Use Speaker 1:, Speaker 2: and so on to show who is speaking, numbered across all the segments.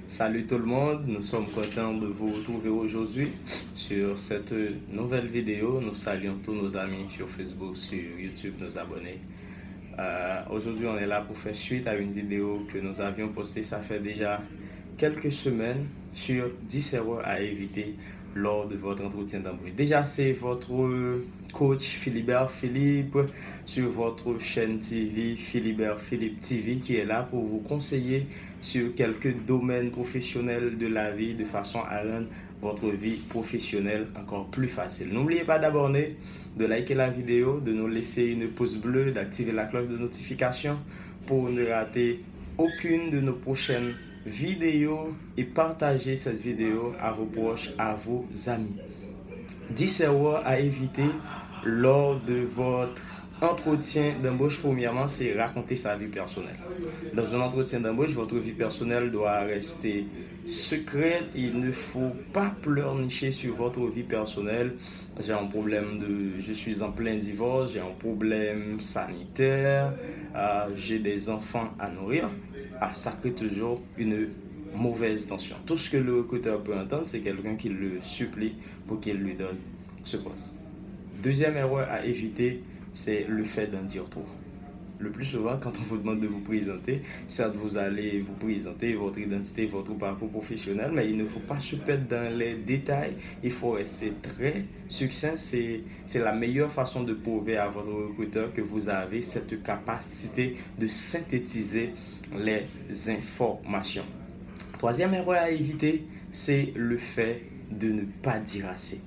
Speaker 1: Salut tout le monde, nous sommes contents de vous retrouver aujourd'hui sur cette nouvelle vidéo. Nous saluons tous nos amis sur Facebook, sur YouTube, nos abonnés. Aujourd'hui, on est là pour faire suite à une vidéo que nous avions postée, ça fait déjà quelques semaines, sur 10 erreurs à éviter lors de votre entretien d'embauche. Déjà, c'est votre coach Philibert Philippe sur votre chaîne TV Philibert Philippe TV qui est là pour vous conseiller sur quelques domaines professionnels de la vie de façon à rendre votre vie professionnelle encore plus facile. N'oubliez pas d'abonner, de liker la vidéo, de nous laisser une pouce bleu, d'activer la cloche de notification pour ne rater aucune de nos prochaines vidéos et partager cette vidéo à vos proches, à vos amis. 10 erreurs à éviter lors de votre entretien d'embauche. Premièrement, c'est raconter sa vie personnelle. Dans un entretien d'embauche, votre vie personnelle doit rester secrète. Il ne faut pas pleurnicher sur votre vie personnelle. J'ai un problème je suis en plein divorce, j'ai un problème sanitaire, j'ai des enfants à nourrir. Ça crée toujours une mauvaise tension. Tout ce que le recruteur peut entendre, c'est quelqu'un qui le supplie pour qu'il lui donne ce poste. Deuxième erreur à éviter, c'est le fait d'en dire trop. Le plus souvent, quand on vous demande de vous présenter, certes, vous allez vous présenter votre identité, votre parcours professionnel, mais il ne faut pas se perdre dans les détails. Il faut rester très succinct. C'est la meilleure façon de prouver à votre recruteur que vous avez cette capacité de synthétiser les informations. Troisième erreur à éviter, c'est le fait de ne pas dire assez.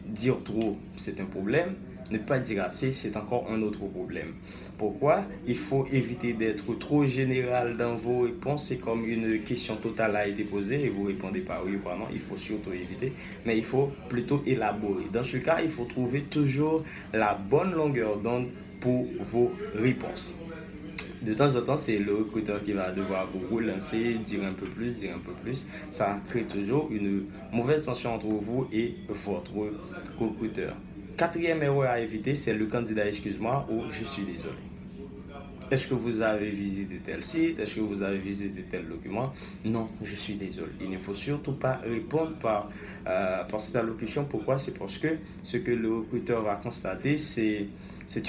Speaker 1: Dire trop, c'est un problème. Ne pas dire assez, c'est encore un autre problème. Pourquoi? Il faut éviter d'être trop général dans vos réponses. C'est comme une question totale a été posée et vous répondez par oui ou par non. Il faut surtout éviter, mais il faut plutôt élaborer. Dans ce cas, il faut trouver toujours la bonne longueur d'onde pour vos réponses. De temps en temps, c'est le recruteur qui va devoir vous relancer, dire un peu plus, dire un peu plus. Ça crée toujours une mauvaise tension entre vous et votre recruteur. Quatrième erreur à éviter, c'est le candidat excuse-moi ou je suis désolé. Est-ce que vous avez visité tel site? Est-ce que vous avez visité tel document? Non, je suis désolé. Il ne faut surtout pas répondre par cette allocution. Pourquoi? C'est parce que ce que le recruteur va constater, c'est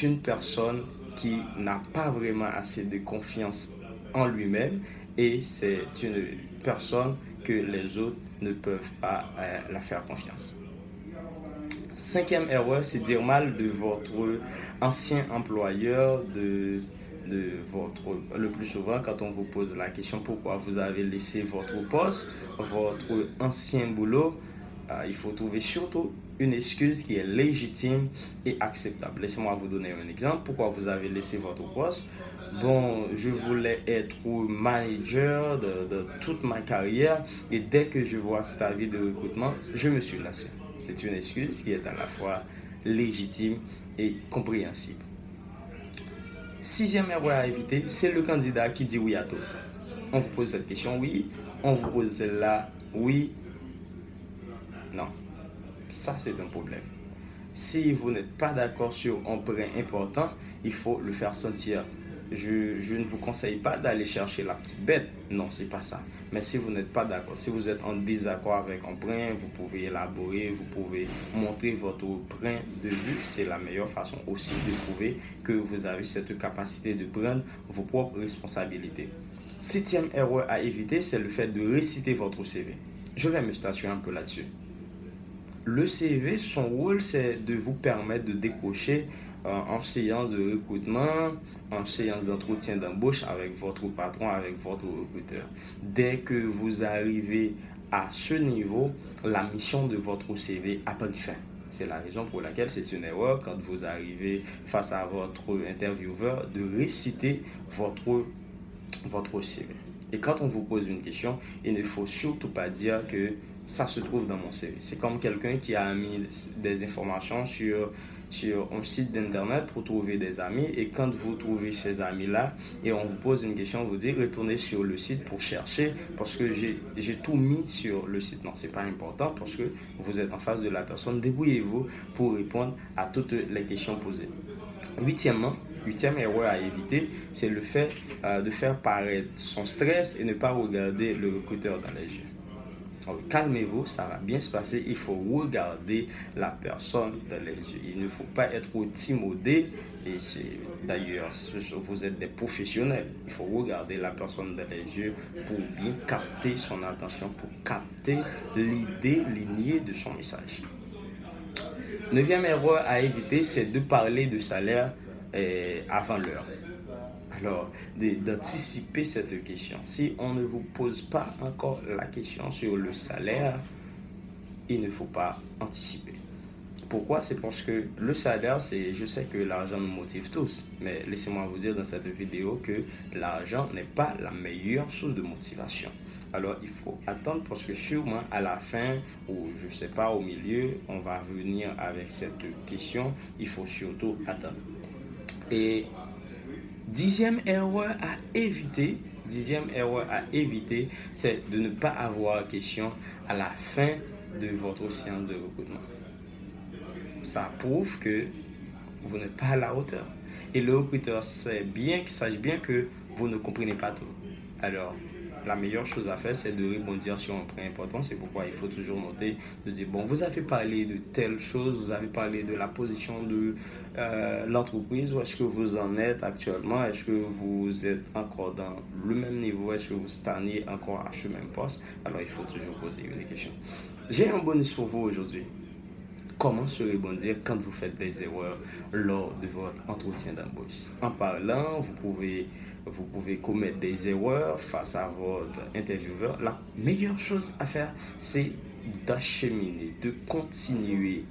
Speaker 1: une personne qui n'a pas vraiment assez de confiance en lui-même et c'est une personne que les autres ne peuvent pas la faire confiance. Cinquième erreur, c'est dire mal de votre ancien employeur, le plus souvent quand on vous pose la question pourquoi vous avez laissé votre poste, votre ancien boulot, il faut trouver surtout une excuse qui est légitime et acceptable. Laissez-moi vous donner un exemple. Pourquoi vous avez laissé votre poste? Bon, je voulais être manager de toute ma carrière et dès que je vois cet avis de recrutement, je me suis lassé. C'est une excuse qui est à la fois légitime et compréhensible. Sixième erreur à éviter, c'est le candidat qui dit oui à tout. On vous pose cette question, oui. On vous pose celle-là, oui. Non. Ça, c'est un problème. Si vous n'êtes pas d'accord sur un point important, il faut le faire sentir. Je ne vous conseille pas d'aller chercher la petite bête. Non, c'est pas ça. Mais si vous n'êtes pas d'accord, si vous êtes en désaccord avec un point, vous pouvez élaborer, vous pouvez montrer votre point de vue. C'est la meilleure façon aussi de prouver que vous avez cette capacité de prendre vos propres responsabilités. Septième erreur à éviter, c'est le fait de réciter votre CV. Je vais me statuer un peu là-dessus. Le CV, son rôle, c'est de vous permettre de décrocher en séance de recrutement, en séance d'entretien d'embauche avec votre patron, avec votre recruteur. Dès que vous arrivez à ce niveau, la mission de votre CV a pris fin. C'est la raison pour laquelle c'est une erreur quand vous arrivez face à votre intervieweur de réciter votre CV. Et quand on vous pose une question, il ne faut surtout pas dire que ça se trouve dans mon CV. C'est comme quelqu'un qui a mis des informations sur un site d'internet pour trouver des amis et quand vous trouvez ces amis-là et on vous pose une question, vous dites retournez sur le site pour chercher parce que j'ai tout mis sur le site. Non, c'est pas important parce que vous êtes en face de la personne. Débrouillez-vous pour répondre à toutes les questions posées. Huitièmement, huitième erreur à éviter, c'est le fait de faire paraître son stress et ne pas regarder le recruteur dans les yeux. Donc, calmez-vous, ça va bien se passer. Il faut regarder la personne dans les yeux. Il ne faut pas être timidé. Et c'est d'ailleurs, vous êtes des professionnels. Il faut regarder la personne dans les yeux pour bien capter son attention, pour capter l'idée, lignée de son message. Neuvième erreur à éviter, c'est de parler de salaire avant l'heure. Alors, d'anticiper cette question. Si on ne vous pose pas encore la question sur le salaire, il ne faut pas anticiper. Pourquoi? C'est parce que le salaire, je sais que l'argent nous motive tous, mais laissez-moi vous dire dans cette vidéo que l'argent n'est pas la meilleure source de motivation. Alors, il faut attendre parce que sûrement à la fin, ou je ne sais pas, au milieu, on va venir avec cette question. Il faut surtout attendre. Et dixième erreur à éviter, c'est de ne pas avoir question à la fin de votre séance de recrutement. Ça prouve que vous n'êtes pas à la hauteur. Et le recruteur sache bien que vous ne comprenez pas tout. Alors, la meilleure chose à faire, c'est de rebondir sur un point important. C'est pourquoi il faut toujours noter, de dire, bon, vous avez parlé de telle chose, vous avez parlé de la position de l'entreprise, où est-ce que vous en êtes actuellement? Est-ce que vous êtes encore dans le même niveau? Est-ce que vous stagnez encore à ce même poste? Alors, il faut toujours poser une question. J'ai un bonus pour vous aujourd'hui. Comment se rebondir quand vous faites des erreurs lors de votre entretien d'embauche? En parlant, vous pouvez commettre des erreurs face à votre intervieweur. La meilleure chose à faire, c'est d'acheminer, de continuer,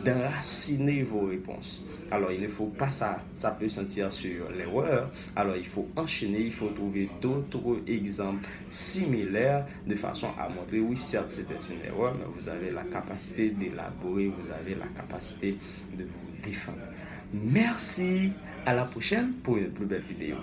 Speaker 1: d'enraciner vos réponses. Alors, il ne faut pas ça peut sentir sur l'erreur. Alors, il faut enchaîner, il faut trouver d'autres exemples similaires de façon à montrer, oui, certes, c'était une erreur, mais vous avez la capacité d'élaborer, vous avez la capacité de vous défendre. Merci, à la prochaine pour une plus belle vidéo.